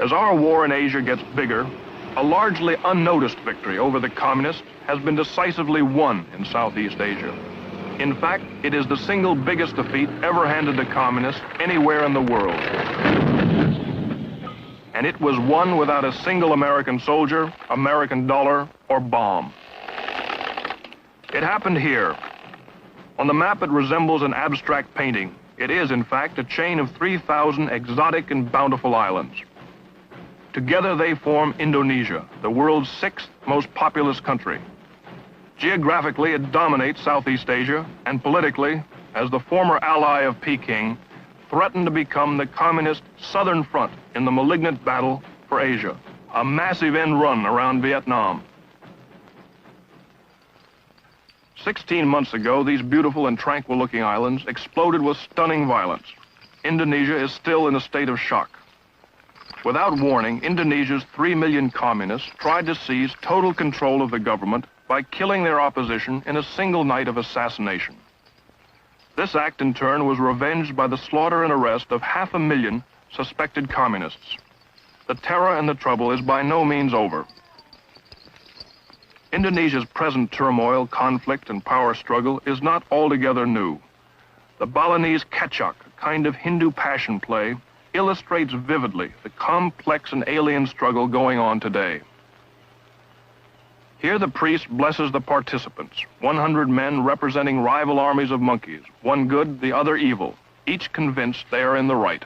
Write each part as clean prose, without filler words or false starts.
As our war in Asia gets bigger, a largely unnoticed victory over the communists has been decisively won in Southeast Asia. In fact, it is the single biggest defeat ever handed to communists anywhere in the world. And it was won without a single American soldier, American dollar, or bomb. It happened here. On the map, it resembles an abstract painting. It is, in fact, a chain of 3,000 exotic and bountiful islands. Together they form Indonesia, the world's 6th most populous country. Geographically, it dominates Southeast Asia, and politically, as the former ally of Peking, threatened to become the communist Southern Front in the malignant battle for Asia, a massive end run around Vietnam. 16 months ago, these beautiful and tranquil-looking islands exploded with stunning violence. Indonesia is still in a state of shock. Without warning, Indonesia's 3 million communists tried to seize total control of the government by killing their opposition in a single night of assassination. This act, in turn, was revenged by the slaughter and arrest of 500,000 suspected communists. The terror and the trouble is by no means over. Indonesia's present turmoil, conflict, and power struggle is not altogether new. The Balinese kecak, a kind of Hindu passion play, illustrates vividly the complex and alien struggle going on today. Here the priest blesses the participants, 100 men representing rival armies of monkeys, one good, the other evil, each convinced they are in the right.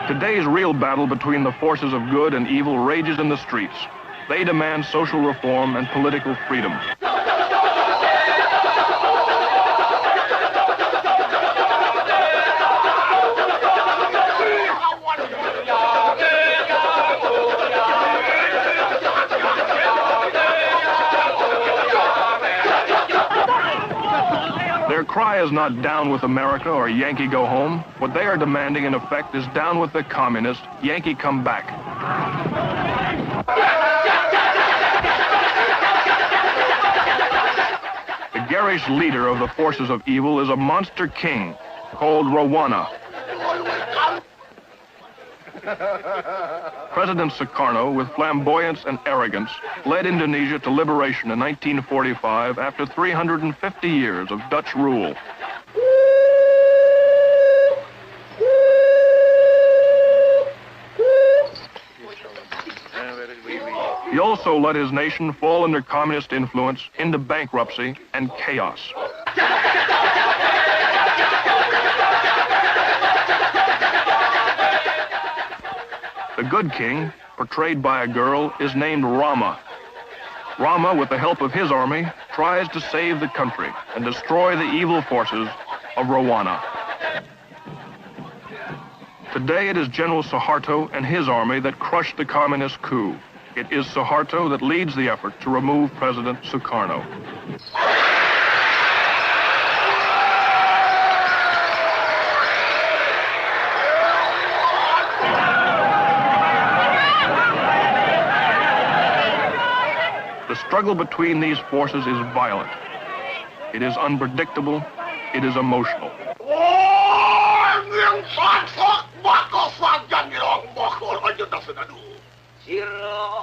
Today's real battle between the forces of good and evil rages in the streets. They demand social reform and political freedom. Their cry is not down with America or Yankee go home. What they are demanding, in effect, is down with the communists, Yankee come back. The garish leader of the forces of evil is a monster king called Rowana. President Sukarno, with flamboyance and arrogance, led Indonesia to liberation in 1945 after 350 years of Dutch rule. He also let his nation fall under communist influence, into bankruptcy and chaos. The good king, portrayed by a girl, is named Rama. Rama, with the help of his army, tries to save the country and destroy the evil forces of Rowana. Today it is General Suharto and his army that crushed the communist coup. It is Suharto that leads the effort to remove President Sukarno. The struggle between these forces is violent. It is unpredictable. It is emotional.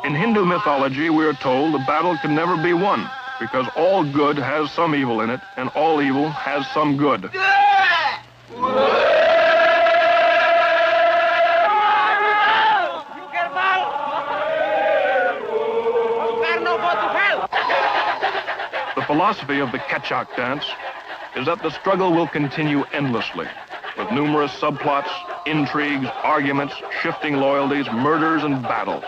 In Hindu mythology, we are told the battle can never be won because all good has some evil in it and all evil has some good. The philosophy of the kecak dance is that the struggle will continue endlessly, with numerous subplots, intrigues, arguments, shifting loyalties, murders, and battles.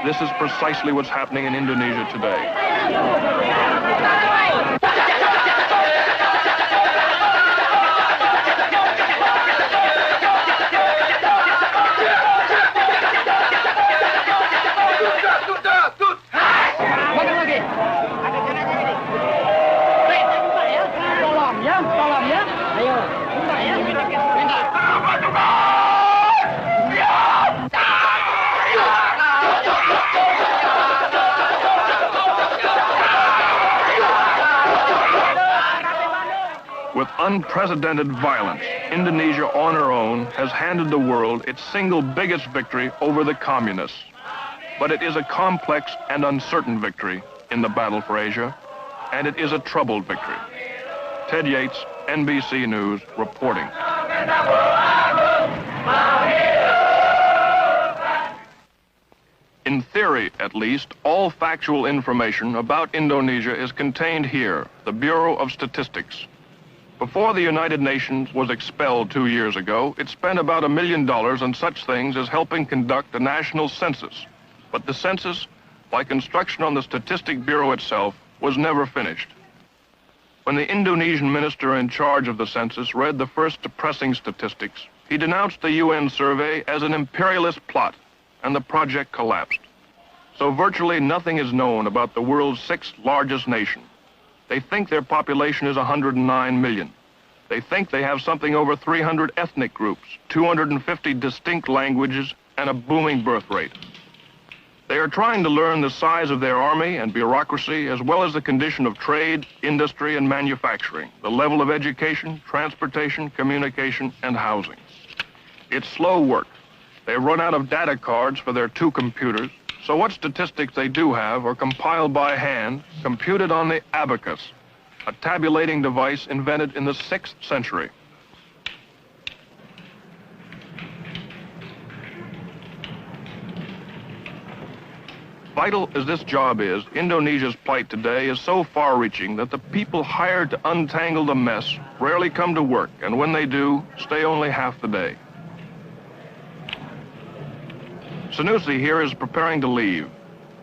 This is precisely what's happening in Indonesia today. Tolong ya. Ayo. With unprecedented violence, Indonesia on her own has handed the world its single biggest victory over the communists. But it is a complex and uncertain victory in the battle for Asia, and it is a troubled victory. Ted Yates, NBC News, reporting. In theory, at least, all factual information about Indonesia is contained here, the Bureau of Statistics. Before the United Nations was expelled 2 years ago, it spent about $1 million on such things as helping conduct a national census. But the census, like instruction on the Statistic Bureau itself, was never finished. When the Indonesian minister in charge of the census read the first depressing statistics, he denounced the UN survey as an imperialist plot, and the project collapsed. So virtually nothing is known about the world's sixth largest nation. They think their population is 109 million. They think they have something over 300 ethnic groups, 250 distinct languages, and a booming birth rate. They are trying to learn the size of their army and bureaucracy, as well as the condition of trade, industry, and manufacturing, the level of education, transportation, communication, and housing. It's slow work. They've run out of data cards for their 2 computers, so what statistics they do have are compiled by hand, computed on the abacus, a tabulating device invented in the 6th century. Vital as this job is, Indonesia's plight today is so far-reaching that the people hired to untangle the mess rarely come to work, and when they do, stay only half the day. Sanusi here is preparing to leave.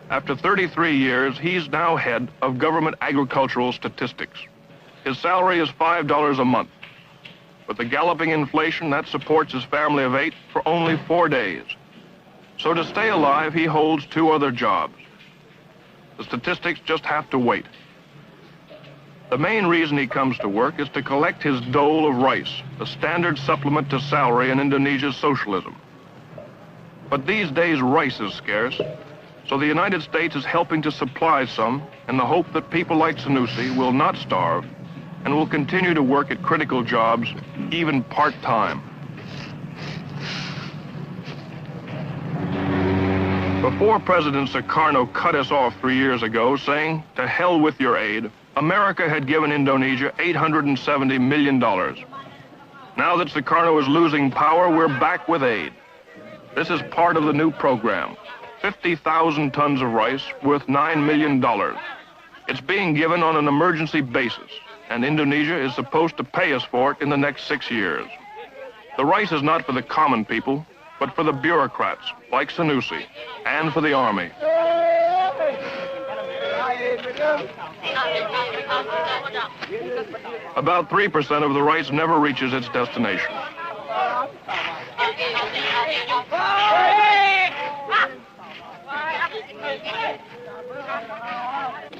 After 33 years, he's now head of government agricultural statistics. His salary is $5 a month. With the galloping inflation, that supports his family of 8 for only 4 days. So to stay alive, he holds 2 other jobs. The statistics just have to wait. The main reason he comes to work is to collect his dole of rice, the standard supplement to salary in Indonesia's socialism. But these days, rice is scarce, so the United States is helping to supply some in the hope that people like Sanusi will not starve and will continue to work at critical jobs, even part-time. Before President Sukarno cut us off 3 years ago, saying, "To hell with your aid," America had given Indonesia $870 million. Now that Sukarno is losing power, we're back with aid. This is part of the new program. 50,000 tons of rice worth $9 million. It's being given on an emergency basis, and Indonesia is supposed to pay us for it in the next 6 years. The rice is not for the common people, but for the bureaucrats, like Sanusi, and for the army. About 3% of the rice never reaches its destination.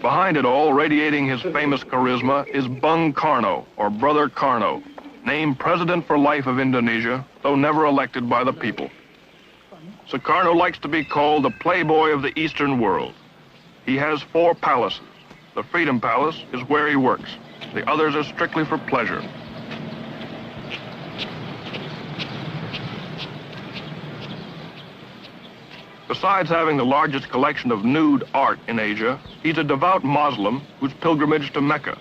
Behind it all, radiating his famous charisma, is Bung Karno, or Brother Karno, named President for Life of Indonesia, though never elected by the people. Sukarno likes to be called the playboy of the Eastern world. He has 4 palaces. The Freedom Palace is where he works. The others are strictly for pleasure. Besides having the largest collection of nude art in Asia, he's a devout Muslim who's pilgrimaged to Mecca.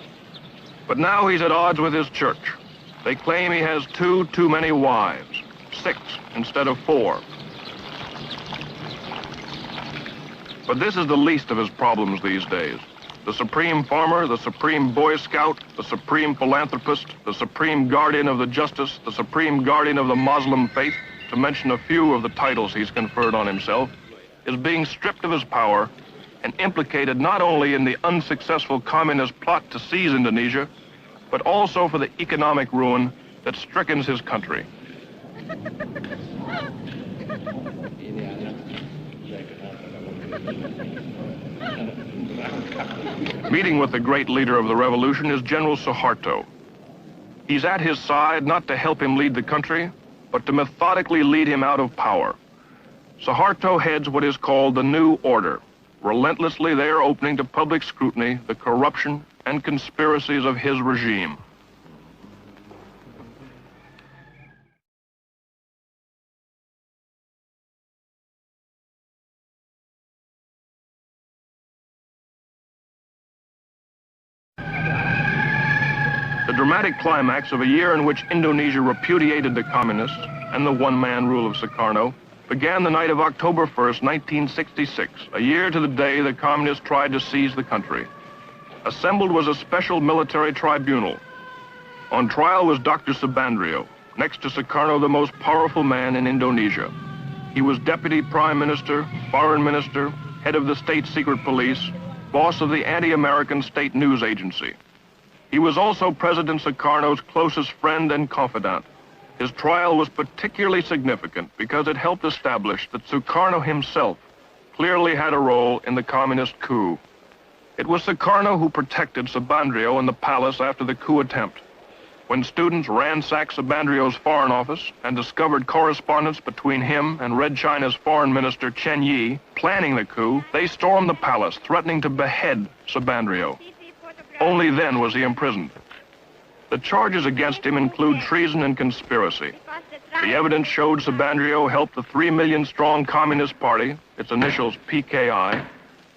But now he's at odds with his church. They claim he has too many wives, 6 instead of 4. But this is the least of his problems these days. The supreme farmer, the supreme Boy Scout, the supreme philanthropist, the supreme guardian of the justice, the supreme guardian of the Muslim faith, to mention a few of the titles he's conferred on himself, is being stripped of his power and implicated not only in the unsuccessful communist plot to seize Indonesia, but also for the economic ruin that strickens his country. Meeting with the great leader of the revolution is General Suharto. He's at his side not to help him lead the country, but to methodically lead him out of power. Suharto heads what is called the New Order. Relentlessly, they are opening to public scrutiny the corruption and conspiracies of his regime. dramatic climax of a year in which Indonesia repudiated the communists and the one-man rule of Sukarno began the night of October 1st, 1966, a year to the day the communists tried to seize the country. Assembled was a special military tribunal. On trial was Dr. Subandrio, next to Sukarno the most powerful man in Indonesia. He was Deputy Prime Minister, Foreign Minister, head of the State Secret Police, boss of the anti-American state news agency. He was also President Sukarno's closest friend and confidant. His trial was particularly significant because it helped establish that Sukarno himself clearly had a role in the communist coup. It was Sukarno who protected Subandrio in the palace after the coup attempt. When students ransacked Subandrio's foreign office and discovered correspondence between him and Red China's foreign minister Chen Yi planning the coup, they stormed the palace, threatening to behead Subandrio. Only then was he imprisoned. The charges against him include treason and conspiracy. The evidence showed Subandrio helped the 3 million-strong Communist Party, its initials PKI,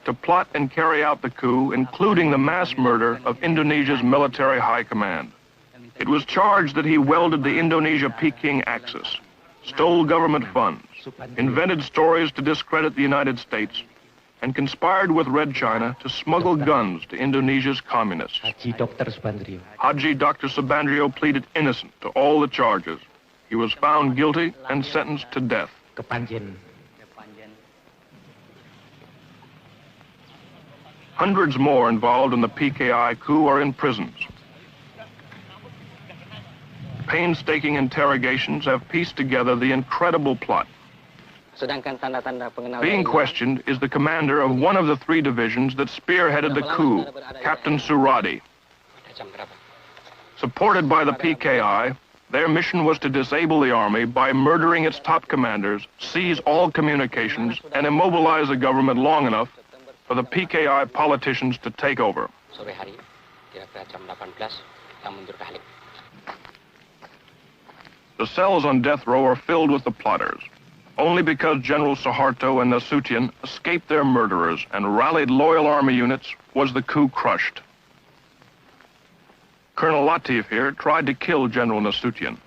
to plot and carry out the coup, including the mass murder of Indonesia's military high command. It was charged that he welded the Indonesia-Peking axis, stole government funds, invented stories to discredit the United States, and conspired with Red China to smuggle guns to Indonesia's communists. Haji Dr. Subandrio pleaded innocent to all the charges. He was found guilty and sentenced to death. Hundreds more involved in the PKI coup are in prisons. Painstaking interrogations have pieced together the incredible plot. Being questioned is the commander of one of the 3 divisions that spearheaded the coup, Captain Suradi. Supported by the PKI, their mission was to disable the army by murdering its top commanders, seize all communications, and immobilize the government long enough for the PKI politicians to take over. The cells on death row are filled with the plotters. Only because General Suharto and Nasution escaped their murderers and rallied loyal army units was the coup crushed. Colonel Latif here tried to kill General Nasution,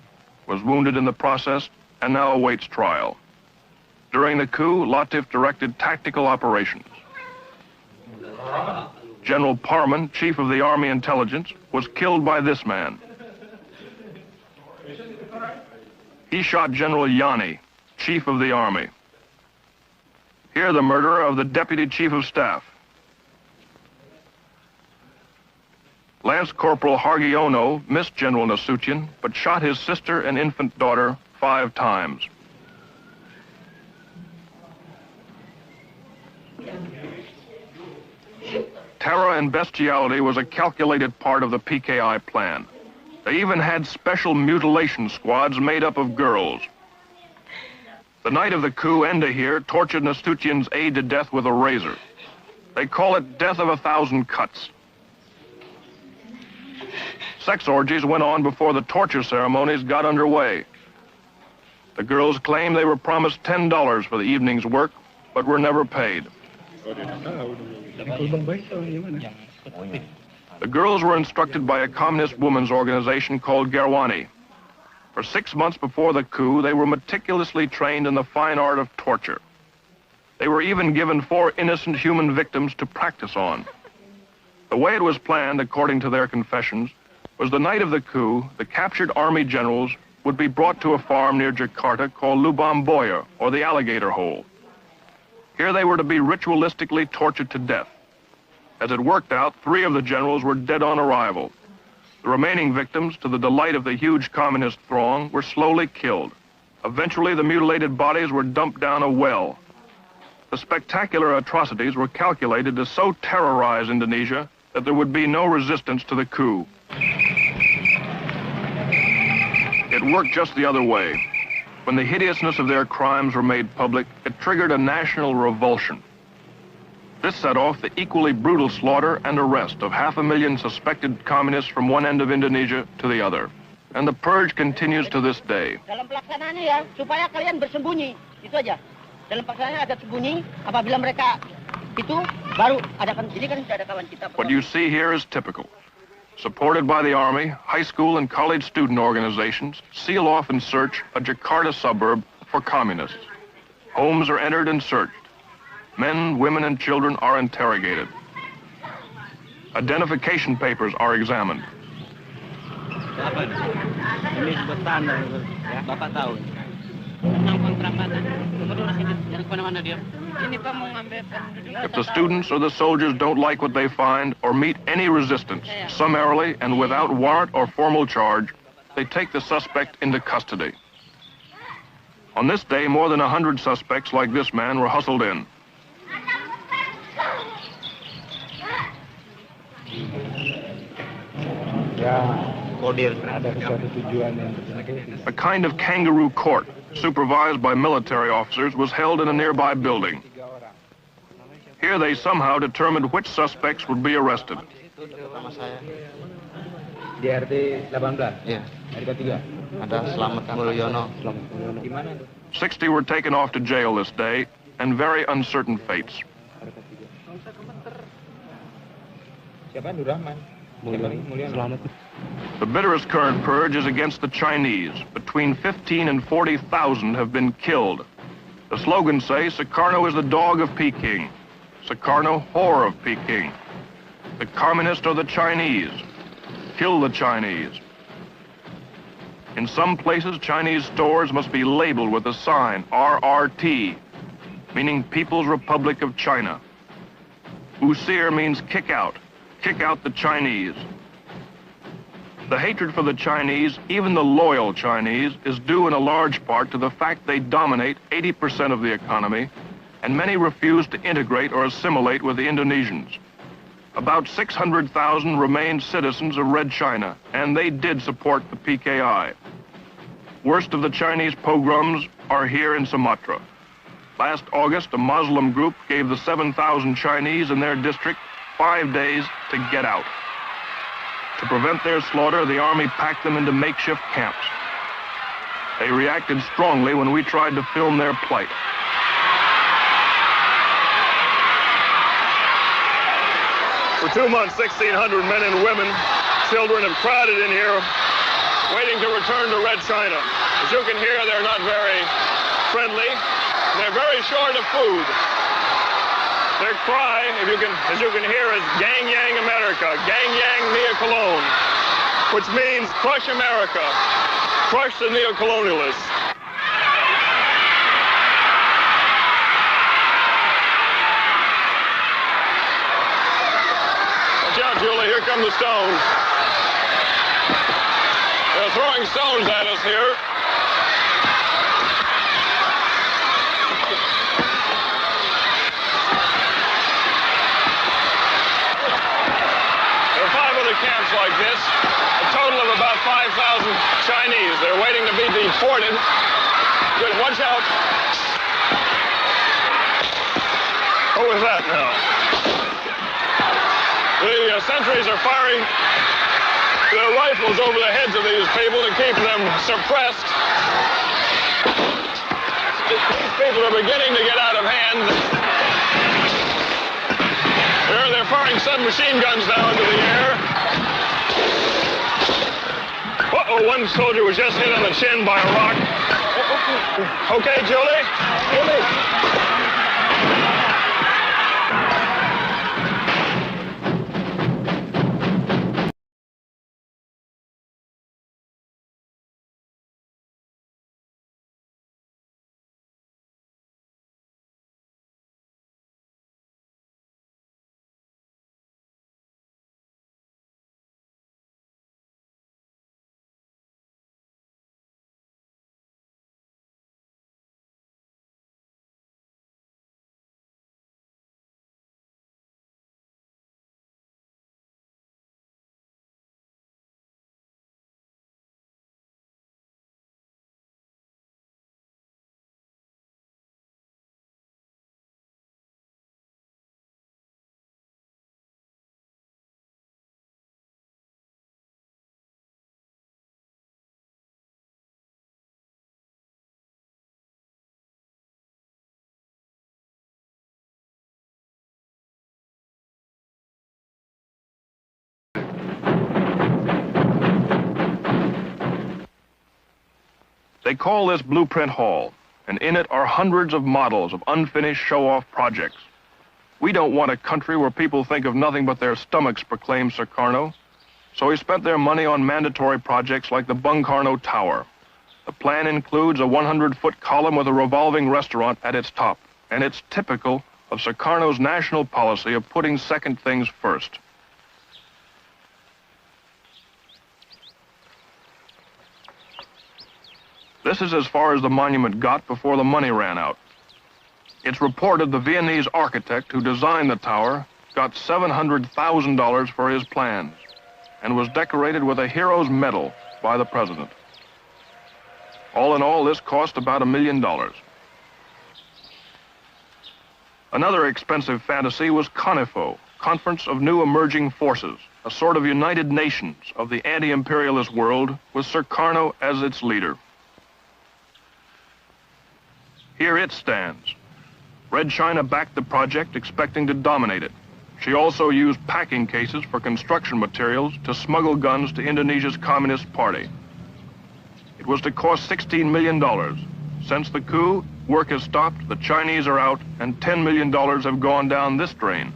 was wounded in the process, and now awaits trial. During the coup, Latif directed tactical operations. General Parman, chief of the Army Intelligence, was killed by this man. He shot General Yani, Chief of the Army. Here the murderer of the Deputy Chief of Staff. Lance Corporal Hargiono missed General Nasution, but shot his sister and infant daughter 5 times. Terror and bestiality was a calculated part of the PKI plan. They even had special mutilation squads made up of girls. The night of the coup, Enda here tortured Nasution's aide to death with a razor. They call it death of 1,000 cuts. Sex orgies went on before the torture ceremonies got underway. The girls claimed they were promised $10 for the evening's work, but were never paid. The girls were instructed by a communist women's organization called Gerwani. For 6 months before the coup, they were meticulously trained in the fine art of torture. They were even given 4 innocent human victims to practice on. The way it was planned, according to their confessions, was the night of the coup, the captured army generals would be brought to a farm near Jakarta called Lubang Buaya, or the Alligator Hole. Here they were to be ritualistically tortured to death. As it worked out, 3 of the generals were dead on arrival. The remaining victims, to the delight of the huge communist throng, were slowly killed. Eventually, the mutilated bodies were dumped down a well. The spectacular atrocities were calculated to so terrorize Indonesia that there would be no resistance to the coup. It worked just the other way. When the hideousness of their crimes were made public, it triggered a national revulsion. This set off the equally brutal slaughter and arrest of 500,000 suspected communists from one end of Indonesia to the other. And the purge continues to this day. Dalam pelaksanaannya ya, supaya kalian bersembunyi, itu aja. Dalam pelaksanaannya agak sembunyi, apabila mereka itu baru adakan, ini kan sudah ada kawan kita. What you see here is typical. Supported by the Army, high school and college student organizations seal off and search a Jakarta suburb for communists. Homes are entered and searched. Men, women, and children are interrogated. Identification papers are examined. Ini buat tanda, ya. Bapak tahu. If the students or the soldiers don't like what they find or meet any resistance, summarily and without warrant or formal charge, they take the suspect into custody. On this day, more than 100 suspects like this man were hustled in. A kind of kangaroo court, supervised by military officers, was held in a nearby building. Here they somehow determined which suspects would be arrested. Di RT 18? Iya. RT 3? Ada Slamet Mulyono. Gimana? 60 were taken off to jail this day, and very uncertain fates. Siapa? Nurrahman. Mulyono. The bitterest current purge is against the Chinese. Between 15 and 40,000 have been killed. The slogans say, Sukarno is the dog of Peking. Sukarno, whore of Peking. The communists are the Chinese. Kill the Chinese. In some places, Chinese stores must be labeled with a sign, RRT, meaning People's Republic of China. Usir means kick out the Chinese. The hatred for the Chinese, even the loyal Chinese, is due in a large part to the fact they dominate 80% of the economy, and many refuse to integrate or assimilate with the Indonesians. About 600,000 remained citizens of Red China, and they did support the PKI. Worst of the Chinese pogroms are here in Sumatra. Last August, a Muslim group gave the 7,000 Chinese in their district 5 days to get out. To prevent their slaughter, the Army packed them into makeshift camps. They reacted strongly when we tried to film their plight. For 2 months, 1,600 men and women, children have crowded in here, waiting to return to Red China. As you can hear, they're not very friendly. They're very short of food. Their cry, as you can hear, is Gang Yang America, Gang Yang Nia Cologne, which means crush America, crush the neocolonialists. Watch out, Julie, here come the stones. They're throwing stones at us here. Camps like this, a total of about 5,000 Chinese. They're waiting to be deported. Good, watch out. What was that now? The sentries are firing their rifles over the heads of these people to keep them suppressed. These people are beginning to get out of hand. They're firing submachine guns now into the air. Uh-oh, one soldier was just hit on the chin by a rock. Okay, Julie? They call this Blueprint Hall, and in it are hundreds of models of unfinished show-off projects. We don't want a country where people think of nothing but their stomachs, proclaimed Sukarno. So he spent their money on mandatory projects like the Bung Karno Tower. The plan includes a 100-foot column with a revolving restaurant at its top, and it's typical of Sukarno's national policy of putting second things first. This is as far as the monument got before the money ran out. It's reported the Viennese architect who designed the tower got $700,000 for his plans and was decorated with a hero's medal by the president. All in all, this cost about $1 million. Another expensive fantasy was CONIFO, Conference of New Emerging Forces, a sort of United Nations of the anti-imperialist world with Sukarno as its leader. Here it stands. Red China backed the project, expecting to dominate it. She also used packing cases for construction materials to smuggle guns to Indonesia's Communist Party. It was to cost $16 million. Since the coup, work has stopped, the Chinese are out, and $10 million have gone down this drain.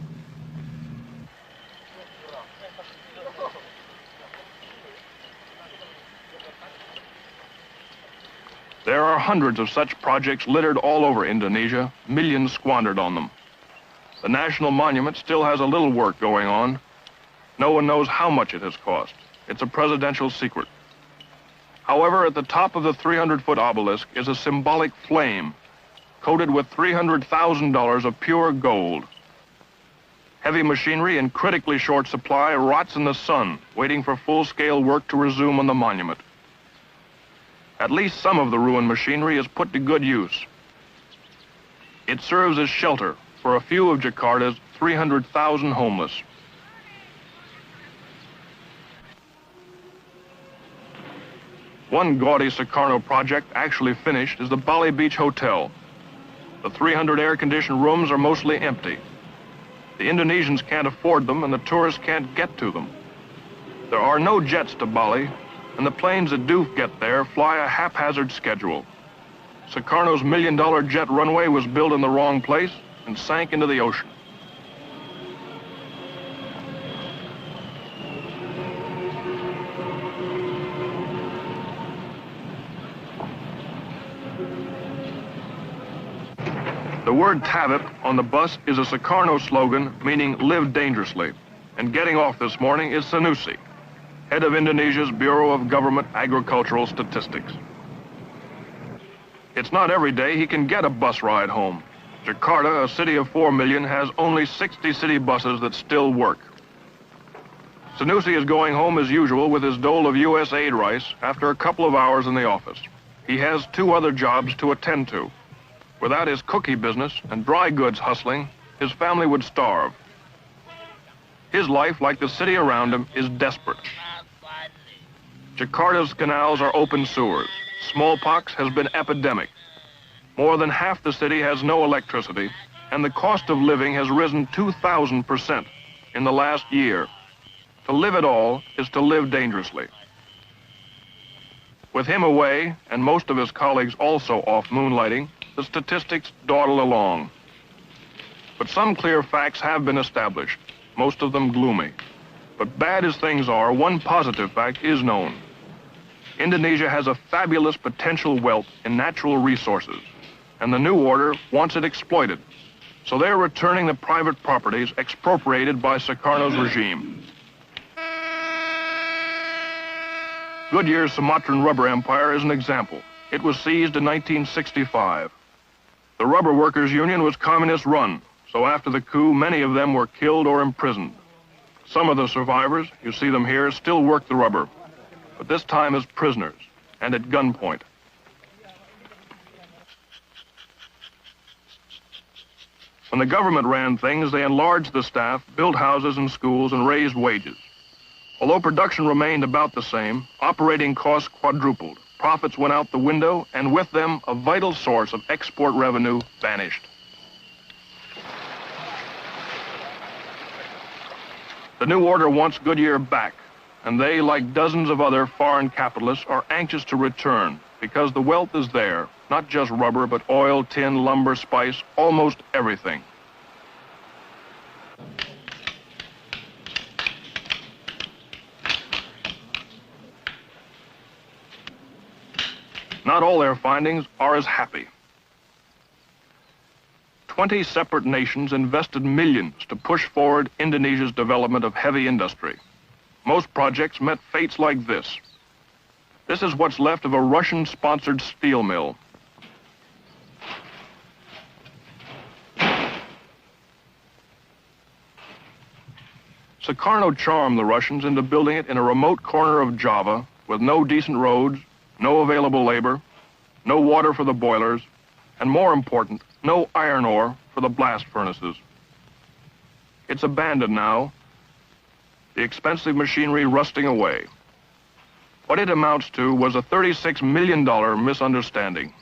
There are hundreds of such projects littered all over Indonesia, millions squandered on them. The National Monument still has a little work going on. No one knows how much it has cost. It's a presidential secret. However, at the top of the 300-foot obelisk is a symbolic flame coated with $300,000 of pure gold. Heavy machinery in critically short supply rots in the sun, waiting for full-scale work to resume on the monument. At least some of the ruined machinery is put to good use. It serves as shelter for a few of Jakarta's 300,000 homeless. One gaudy Sukarno project actually finished is the Bali Beach Hotel. The 300 air-conditioned rooms are mostly empty. The Indonesians can't afford them and the tourists can't get to them. There are no jets to Bali, and the planes that do get there fly a haphazard schedule. Sukarno's $1 million jet runway was built in the wrong place and sank into the ocean. The word Tabit on the bus is a Sukarno slogan meaning live dangerously, and getting off this morning is Sanusi, head of Indonesia's Bureau of Government Agricultural Statistics. It's not every day he can get a bus ride home. Jakarta, a city of 4 million, has only 60 city buses that still work. Sanusi is going home as usual with his dole of U.S. aid rice after a couple of hours in the office. He has 2 other jobs to attend to. Without his cookie business and dry goods hustling, his family would starve. His life, like the city around him, is desperate. Jakarta's canals are open sewers. Smallpox has been epidemic. More than half the city has no electricity, and the cost of living has risen 2,000% in the last year. To live at all is to live dangerously. With him away, and most of his colleagues also off moonlighting, the statistics dawdle along. But some clear facts have been established, most of them gloomy. But bad as things are, one positive fact is known. Indonesia has a fabulous potential wealth in natural resources, and the new order wants it exploited. So they're returning the private properties expropriated by Sukarno's regime. Goodyear's Sumatran rubber empire is an example. It was seized in 1965. The Rubber Workers' Union was communist-run, so after the coup, many of them were killed or imprisoned. Some of the survivors, you see them here, still work the rubber, but this time as prisoners and at gunpoint. When the government ran things, they enlarged the staff, built houses and schools, and raised wages. Although production remained about the same, operating costs quadrupled. Profits went out the window, and with them, a vital source of export revenue vanished. The new order wants Goodyear back, and they, like dozens of other foreign capitalists, are anxious to return, because the wealth is there, not just rubber, but oil, tin, lumber, spice, almost everything. Not all their findings are as happy. 20 separate nations invested millions to push forward Indonesia's development of heavy industry. Most projects met fates like this. This is what's left of a Russian-sponsored steel mill. Sukarno charmed the Russians into building it in a remote corner of Java with no decent roads, no available labor, no water for the boilers, and more important, no iron ore for the blast furnaces. It's abandoned now, the expensive machinery rusting away. What it amounts to was a $36 million misunderstanding.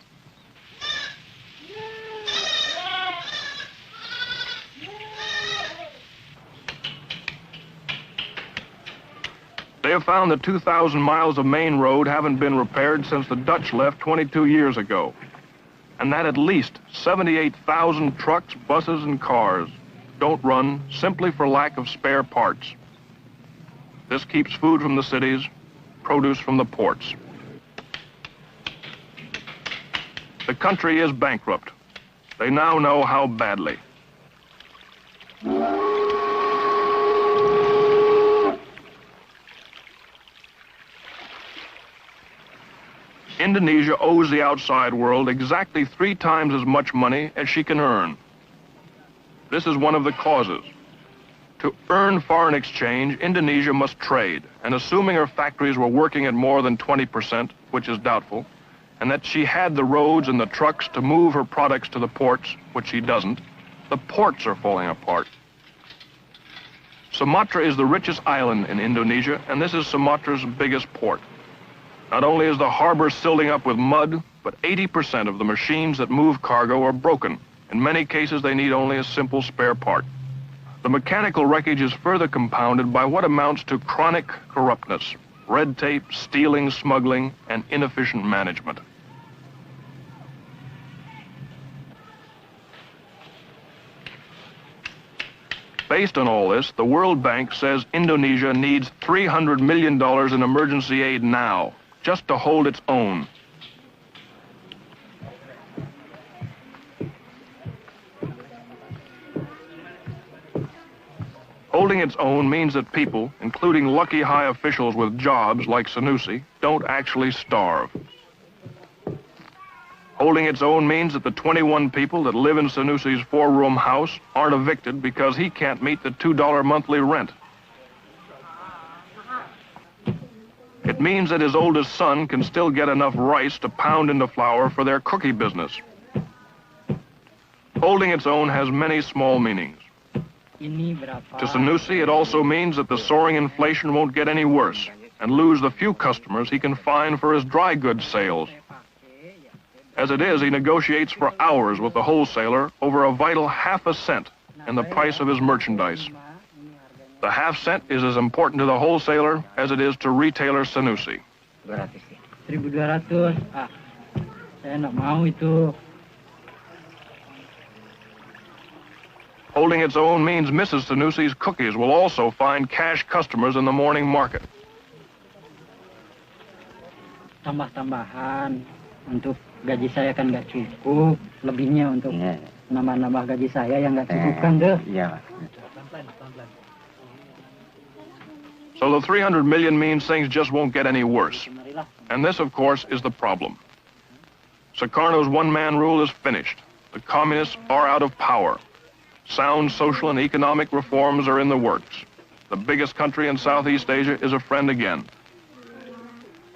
They have found that 2,000 miles of main road haven't been repaired since the Dutch left 22 years ago, and that at least 78,000 trucks, buses, and cars don't run simply for lack of spare parts. This keeps food from the cities, produce from the ports. The country is bankrupt. They now know how badly. Indonesia owes the outside world exactly 3 times as much money as she can earn. This is one of the causes. To earn foreign exchange, Indonesia must trade, and assuming her factories were working at more than 20%, which is doubtful, and that she had the roads and the trucks to move her products to the ports, which she doesn't, the ports are falling apart. Sumatra is the richest island in Indonesia, and this is Sumatra's biggest port. Not only is the harbor silting up with mud, but 80% of the machines that move cargo are broken. In many cases, they need only a simple spare part. The mechanical wreckage is further compounded by what amounts to chronic corruptness, red tape, stealing, smuggling, and inefficient management. Based on all this, the World Bank says Indonesia needs $300 million in emergency aid now, just to hold its own. Holding its own means that people, including lucky high officials with jobs like Sanusi, don't actually starve. Holding its own means that the 21 people that live in Sanusi's 4-room house aren't evicted because he can't meet the $2 monthly rent. It means that his oldest son can still get enough rice to pound into flour for their cookie business. Holding its own has many small meanings. To Sanusi, it also means that the soaring inflation won't get any worse and lose the few customers he can find for his dry goods sales. As it is, he negotiates for hours with the wholesaler over a vital ½ cent in the price of his merchandise. The ½ cent is as important to the wholesaler as it is to retailer Sanusi. 1.200. Saya nggak mau itu. Holding its own means Mrs. Sanusi's cookies will also find cash customers in the morning market. Tambah-tambahan untuk gaji saya kan nggak cukup, lebihnya untuk nambah-nambah gaji saya yang nggak cukup kan deh. Iya. So the 300 million means things just won't get any worse. And this, of course, is the problem. Sukarno's one-man rule is finished. The communists are out of power. Sound social and economic reforms are in the works. The biggest country in Southeast Asia is a friend again.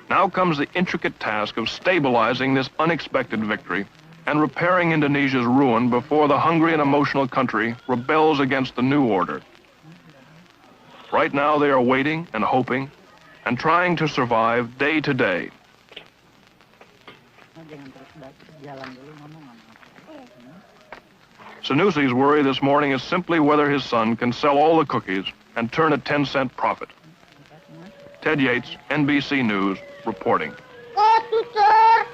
Now comes the intricate task of stabilizing this unexpected victory and repairing Indonesia's ruin before the hungry and emotional country rebels against the new order. Right now they are waiting and hoping and trying to survive day to day. Sanusi's worry this morning is simply whether his son can sell all the cookies and turn a 10-cent profit. Ted Yates, NBC News, reporting. Oh, teacher!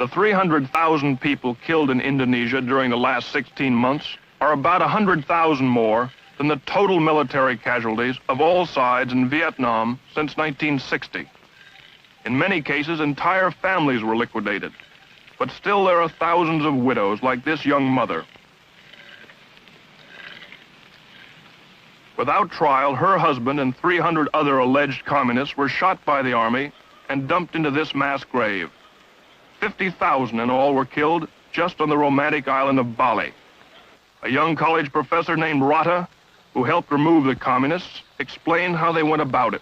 The 300,000 people killed in Indonesia during the last 16 months are about 100,000 more than the total military casualties of all sides in Vietnam since 1960. In many cases, entire families were liquidated. But still there are thousands of widows like this young mother. Without trial, her husband and 300 other alleged communists were shot by the army and dumped into this mass grave. 50,000 in all were killed just on the romantic island of Bali. A young college professor named Rata, who helped remove the communists, explained how they went about it.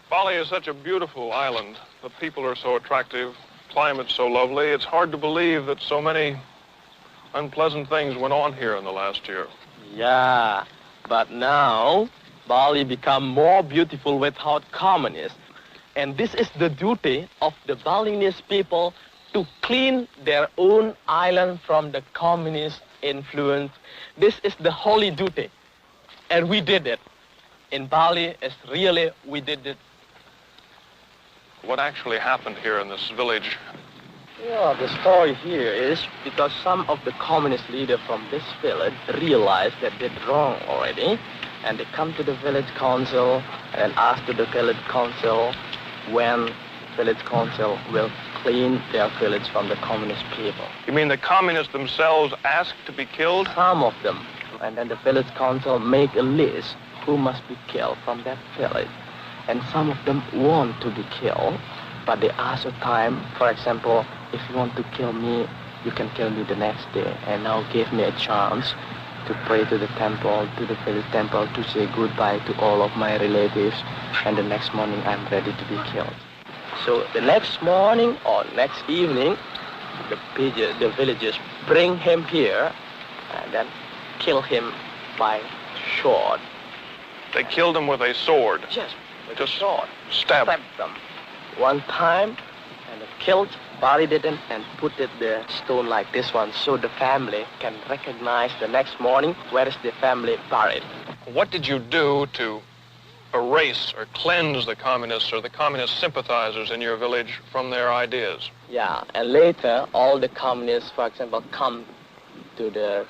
Bali is such a beautiful island. The people are so attractive, climate's so lovely. It's hard to believe that so many unpleasant things went on here in the last year. Yeah, but now Bali become more beautiful without communists. And this is the duty of the Balinese people to clean their own island from the communist influence. This is the holy duty. And we did it. In Bali, we did it. What actually happened here in this village? Yeah, the story here is because some of the communist leaders from this village realized that they did wrong already, and they come to the village council and ask to the village council when village council will clean their village from the communist people. You mean the communists themselves asked to be killed? Some of them. And then the village council make a list who must be killed from that village. And some of them want to be killed, but they ask a time. For example, if you want to kill me, you can kill me the next day. And now give me a chance to pray to the temple, to the village temple, to say goodbye to all of my relatives. And the next morning, I'm ready to be killed. So the next morning or next evening, the villagers bring him here and then kill him by sword. They killed him with a sword? Yes, with just a sword. Stabbed them one time and killed, buried it in, and put it the stone like this one so the family can recognize the next morning where is the family buried. What did you do to erase or cleanse the communists or the communist sympathizers in your village from their ideas? Yeah, and later all the communists, for example, come to the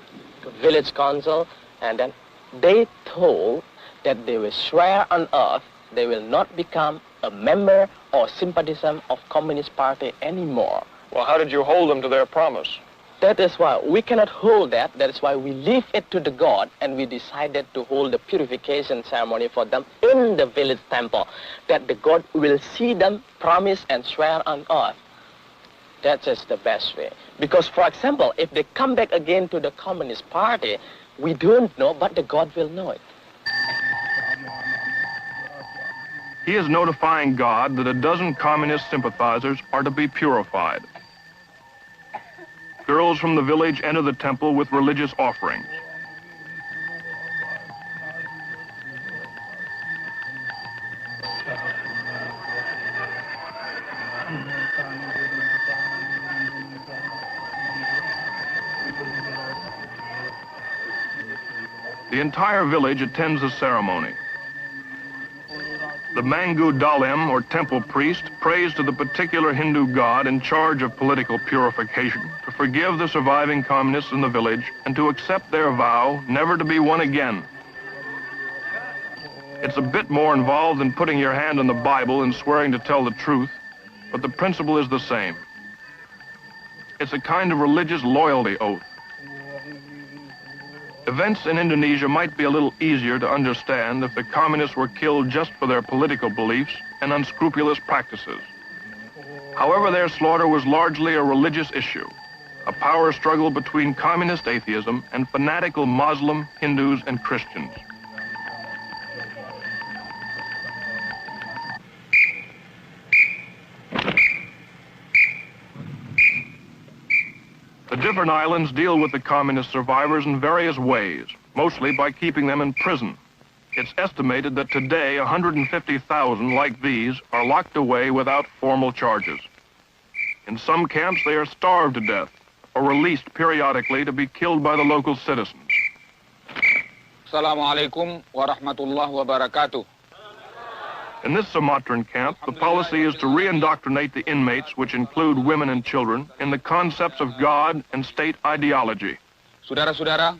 village council and then they told that they will swear on oath they will not become a member or sympathizer of Communist Party anymore. Well, how did you hold them to their promise? That is why we cannot hold that. That is why we leave it to the God, and we decided to hold the purification ceremony for them in the village temple, that the God will see them promise and swear on oath. That is the best way. Because, for example, if they come back again to the Communist Party, we don't know, but the God will know it. He is notifying God that a dozen communist sympathizers are to be purified. Girls from the village enter the temple with religious offerings. The entire village attends the ceremony. The Mangu Dalim, or temple priest, prays to the particular Hindu god in charge of political purification to forgive the surviving communists in the village and to accept their vow never to be one again. It's a bit more involved than putting your hand on the Bible and swearing to tell the truth, but the principle is the same. It's a kind of religious loyalty oath. Events in Indonesia might be a little easier to understand if the communists were killed just for their political beliefs and unscrupulous practices. However, their slaughter was largely a religious issue, a power struggle between communist atheism and fanatical Muslim, Hindus, and Christians. The different islands deal with the communist survivors in various ways, mostly by keeping them in prison. It's estimated that today 150,000 like these are locked away without formal charges. In some camps, they are starved to death or released periodically to be killed by the local citizens. Assalamualaikum warahmatullahi wabarakatuh. In this Sumatran camp, the policy is to re-indoctrinate the inmates, which include women and children, in the concepts of God and state ideology. Saudara-saudara,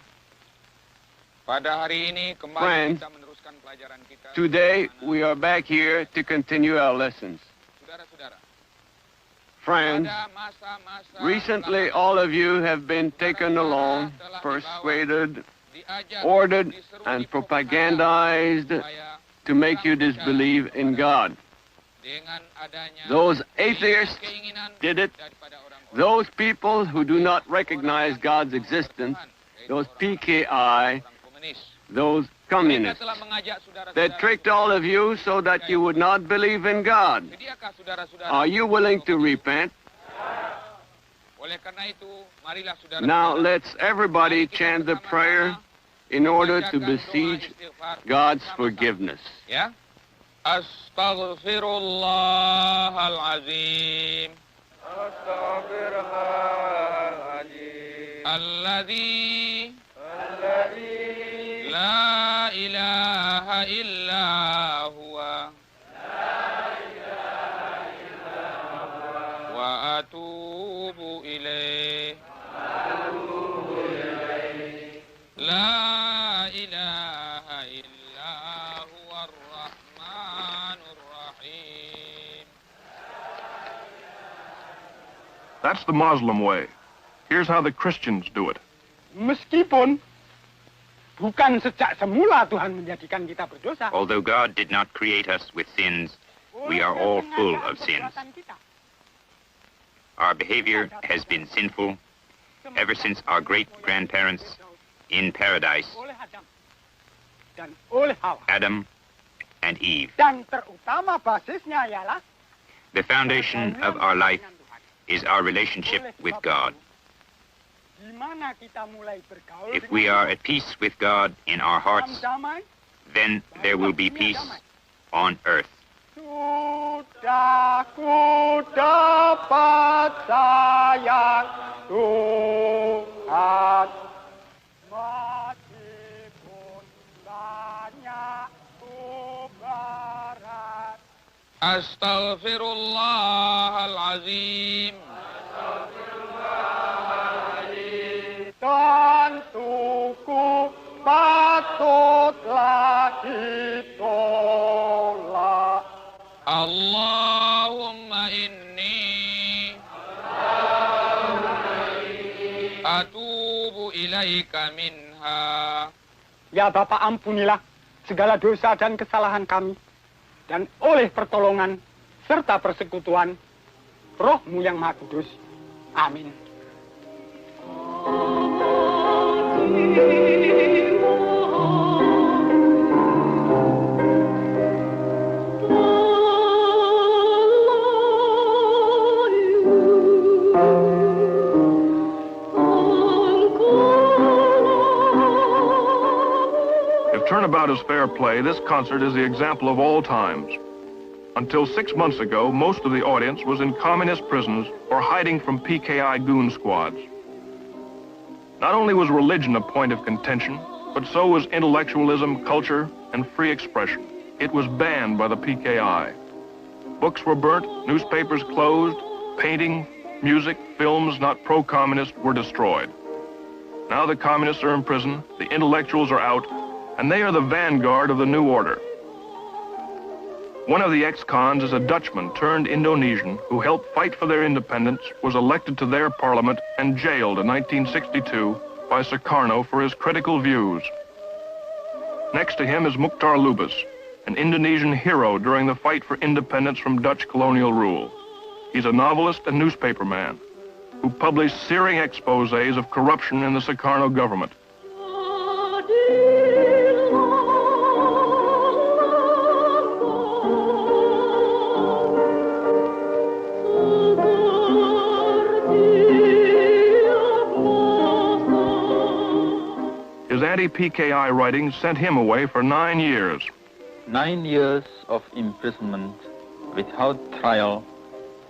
pada hari ini kembali kita meneruskan pelajaran kita. Today we are back here to continue our lessons. Saudara-saudara, Friends, recently all of you have been taken along, persuaded, ordered, and propagandized to make you disbelieve in God. Those atheists did it. Those people who do not recognize God's existence, those PKI, those communists, they tricked all of you so that you would not believe in God. Are you willing to repent? Now let's everybody chant the prayer in order to beseech God's forgiveness. Ya. Astaghfirullahalazim. Alladzi la ilaha illa huwa. Wa atubu ilayh. La ilaha illa huwa ar-Rahmanur Rahim. That's the Muslim way. Here's how the Christians do it. Meskipun bukan sejak semula Tuhan menjadikan kita berdosa. Although God did not create us with sins, we are all full of sins. Our behavior has been sinful ever since our great-grandparents in paradise, Adam and Eve. Dan terutama basisnya ialah The foundation of our life is our relationship with God. di mana kita mulai bergaul If we are at peace with God in our hearts, damai, then there will be peace on earth. sudah ku dapat sayang Tuhan. Meskipun banyak ku berat. Astaghfirullahalazim. Tentu ku patutlah ditolak. Allahumma inni atubu ilaika minha. Ya Bapa, ampunilah segala dosa dan kesalahan kami. Dan oleh pertolongan serta persekutuan Roh-Mu yang Maha Kudus. Amin. If turnabout is fair play, this concert is the example of all times. Until 6 months ago, most of the audience was in communist prisons or hiding from PKI goon squads. Not only was religion a point of contention, but so was intellectualism, culture, and free expression. It was banned by the PKI. Books were burnt, newspapers closed, painting, music, films not pro-communist were destroyed. Now the communists are in prison, the intellectuals are out, and they are the vanguard of the new order. One of the ex-cons is a Dutchman turned Indonesian who helped fight for their independence, was elected to their parliament, and jailed in 1962 by Sukarno for his critical views. Next to him is Mukhtar Lubis, an Indonesian hero during the fight for independence from Dutch colonial rule. He's a novelist and newspaperman who published searing exposés of corruption in the Sukarno government. His anti-PKI writings sent him away for 9 years. 9 years of imprisonment without trial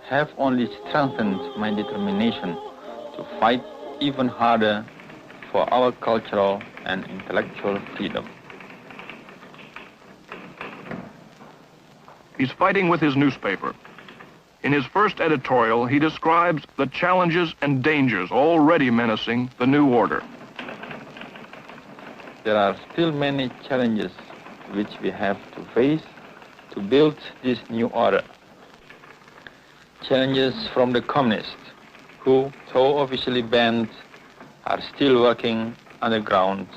have only strengthened my determination to fight even harder for our cultural and intellectual freedom. He's fighting with his newspaper. In his first editorial, he describes the challenges and dangers already menacing the new order. There are still many challenges which we have to face to build this new order. Challenges from the communists, who, though officially banned, are still working underground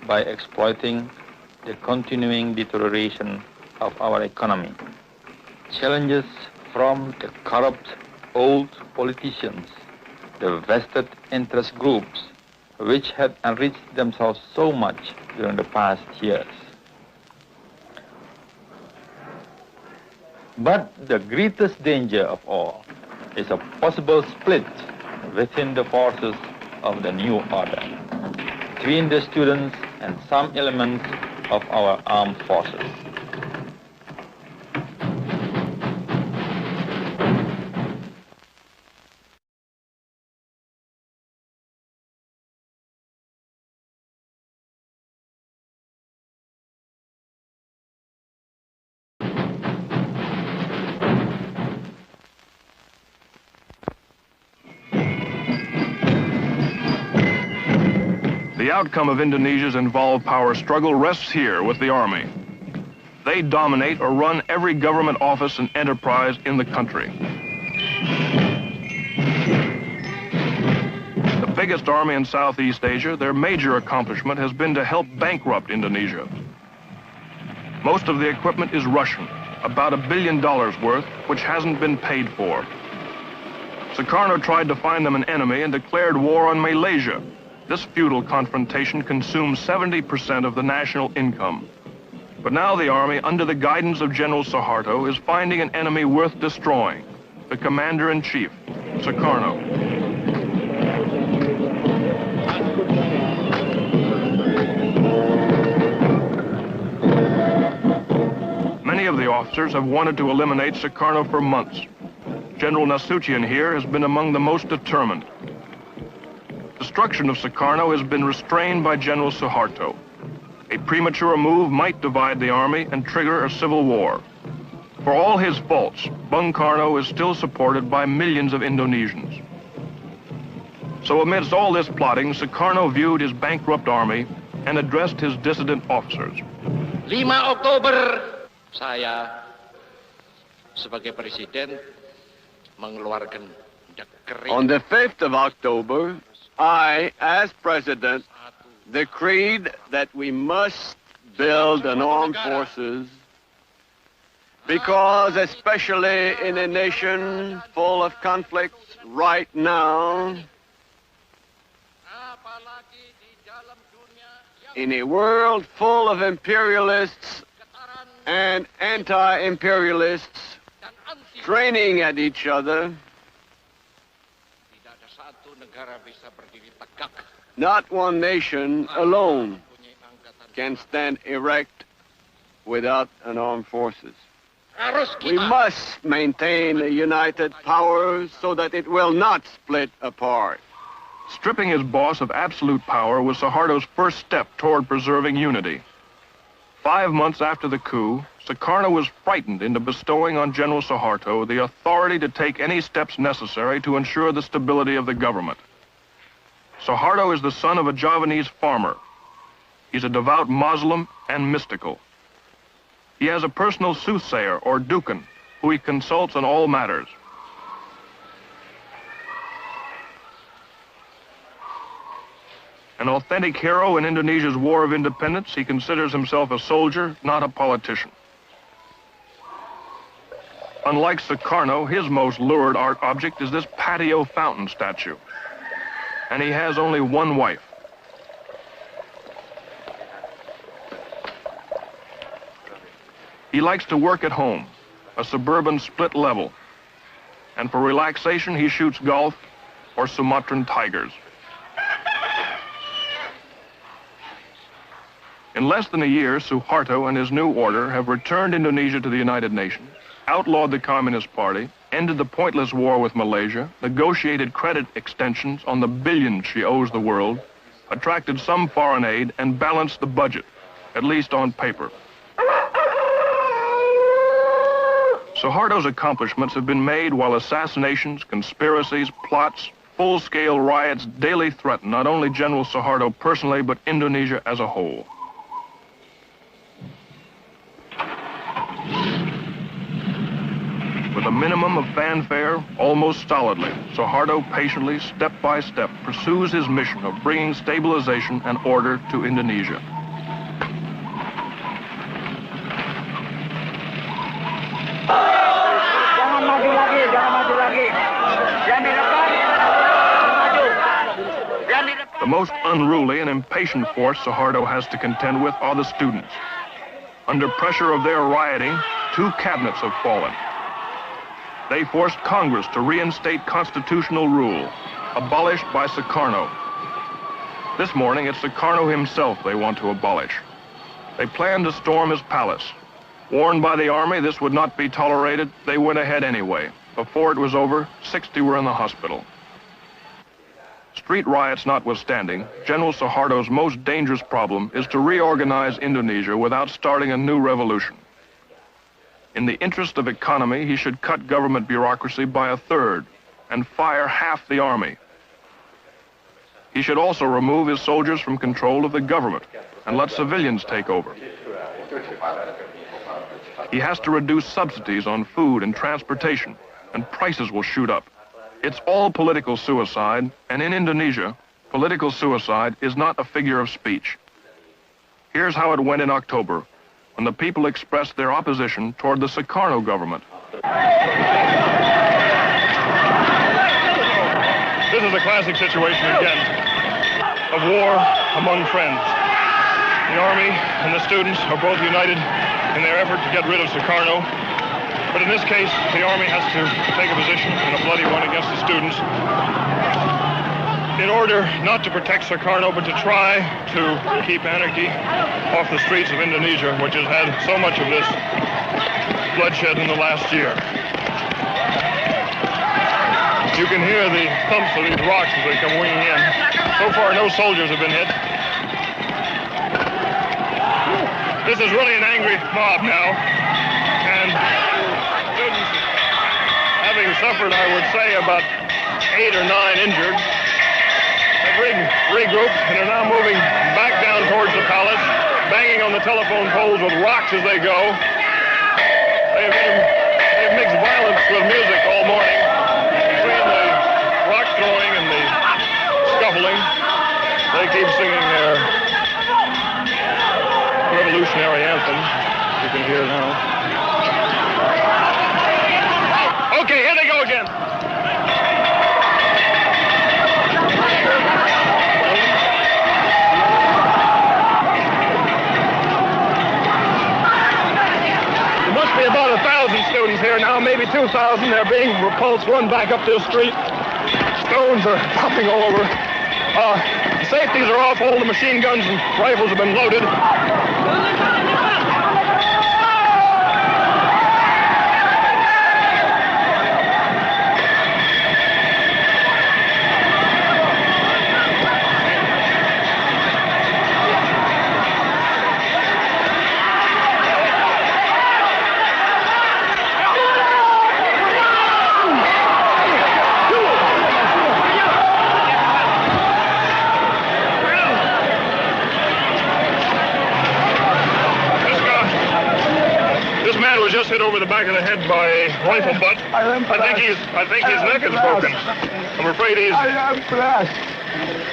by exploiting the continuing deterioration of our economy. Challenges from the corrupt old politicians, the vested interest groups, which had enriched themselves so much during the past years. But the greatest danger of all is a possible split within the forces of the new order, between the students and some elements of our armed forces. The outcome of Indonesia's involved power struggle rests here with the army. They dominate or run every government office and enterprise in the country. The biggest army in Southeast Asia, their major accomplishment has been to help bankrupt Indonesia. Most of the equipment is Russian, about $1 billion worth, which hasn't been paid for. Sukarno tried to find them an enemy and declared war on Malaysia. This futile confrontation consumed 70% of the national income. But now the army, under the guidance of General Suharto, is finding an enemy worth destroying, the commander-in-chief, Sukarno. Many of the officers have wanted to eliminate Sukarno for months. General Nasution here has been among the most determined. Destruction of Sukarno has been restrained by General Suharto. A premature move might divide the army and trigger a civil war. For all his faults, Bung Karno is still supported by millions of Indonesians. So amidst all this plotting, Sukarno viewed his bankrupt army and addressed his dissident officers. 5 Oktober, saya sebagai presiden mengeluarkan dekret. On the 5th of October, I, as president, decreed that we must build an armed forces because, especially in a nation full of conflicts right now, in a world full of imperialists and anti-imperialists training at each other, not one nation alone can stand erect without an armed forces. We must maintain a united power so that it will not split apart. Stripping his boss of absolute power was Suharto's first step toward preserving unity. 5 months after the coup, Sukarno was frightened into bestowing on General Suharto the authority to take any steps necessary to ensure the stability of the government. Suharto is the son of a Javanese farmer. He's a devout Muslim and mystical. He has a personal soothsayer, or dukan, who he consults on all matters. An authentic hero in Indonesia's War of Independence, he considers himself a soldier, not a politician. Unlike Sukarno, his most lurid art object is this patio fountain statue. And he has only one wife. He likes to work at home, a suburban split level. And for relaxation, he shoots golf or Sumatran tigers. In less than a year, Suharto and his new order have returned Indonesia to the United Nations, outlawed the Communist Party, ended the pointless war with Malaysia, negotiated credit extensions on the billions she owes the world, attracted some foreign aid, and balanced the budget, at least on paper. Suharto's accomplishments have been made while assassinations, conspiracies, plots, full-scale riots daily threaten not only General Suharto personally, but Indonesia as a whole. With a minimum of fanfare, almost stolidly, Suharto patiently, step by step, pursues his mission of bringing stabilization and order to Indonesia. The most unruly and impatient force Suharto has to contend with are the students. Under pressure of their rioting, 2 cabinets have fallen. They forced Congress to reinstate constitutional rule, abolished by Sukarno. This morning, it's Sukarno himself they want to abolish. They plan to storm his palace. Warned by the army this would not be tolerated, they went ahead anyway. Before it was over, 60 were in the hospital. Street riots notwithstanding, General Suharto's most dangerous problem is to reorganize Indonesia without starting a new revolution. In the interest of economy, he should cut government bureaucracy by 1/3 and fire half the army. He should also remove his soldiers from control of the government and let civilians take over. He has to reduce subsidies on food and transportation, and prices will shoot up. It's all political suicide, and in Indonesia, political suicide is not a figure of speech. Here's how it went in October, when the people expressed their opposition toward the Sukarno government. This is a classic situation again of war among friends. The army and the students are both united in their effort to get rid of Sukarno. But in this case, the army has to take a position in a bloody one against the students in order not to protect Sukarno, but to try to keep anarchy off the streets of Indonesia, which has had so much of this bloodshed in the last year. You can hear the thumps of these rocks as they come winging in. So far, no soldiers have been hit. This is really an angry mob now, and students, having suffered, I would say, about 8 or 9 injured, have regrouped and are now moving back down towards the palace, banging on the telephone poles with rocks as they go. They've mixed violence with music all morning. Between the rock throwing and the scuffling, they keep singing their revolutionary anthem. You can hear now. Okay, here they go again. There must be about 1,000 students here now, maybe 2,000. They're being repulsed, run back up this street. Stones are popping all over. The safeties are off. All the machine guns and rifles have been loaded. Hit over the back of the head by a rifle butt. I think his neck is broken. I'm afraid he's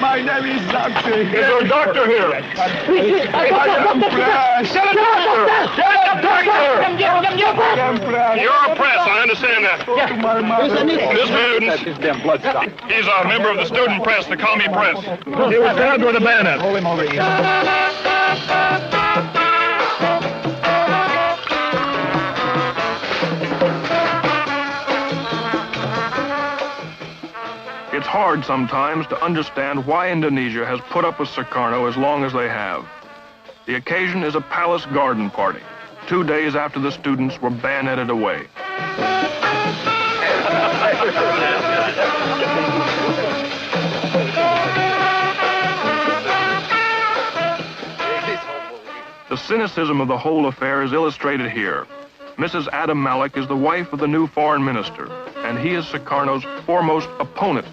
My name is Doctor. Is there a doctor here? I am press. Get a doctor! Get a doctor! You're a press, I understand that. This student, he's a member of the student press, the commie press. He was stabbed with a bayonet. Hold him over here. It's hard sometimes to understand why Indonesia has put up with Sukarno as long as they have. The occasion is a palace garden party, 2 days after the students were bayoneted away. The cynicism of the whole affair is illustrated here. Mrs. Adam Malik is the wife of the new foreign minister, and he is Sukarno's foremost opponent.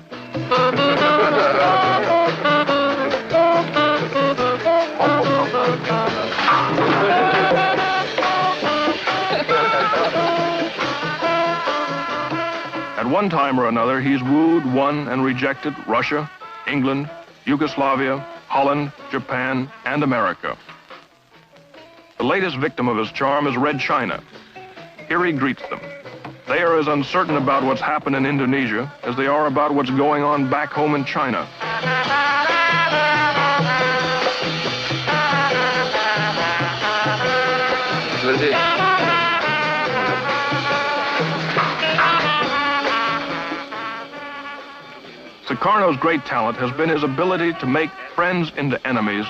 At one time or another, he's wooed, won, and rejected Russia, England, Yugoslavia, Holland, Japan, and America. The latest victim of his charm is Red China. Here he greets them. They are as uncertain about what's happened in Indonesia as they are about what's going on back home in China. Sukarno's great talent has been his ability to make friends into enemies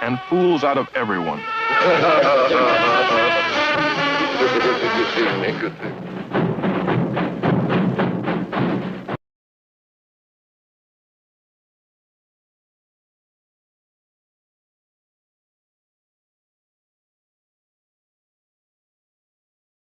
and fools out of everyone.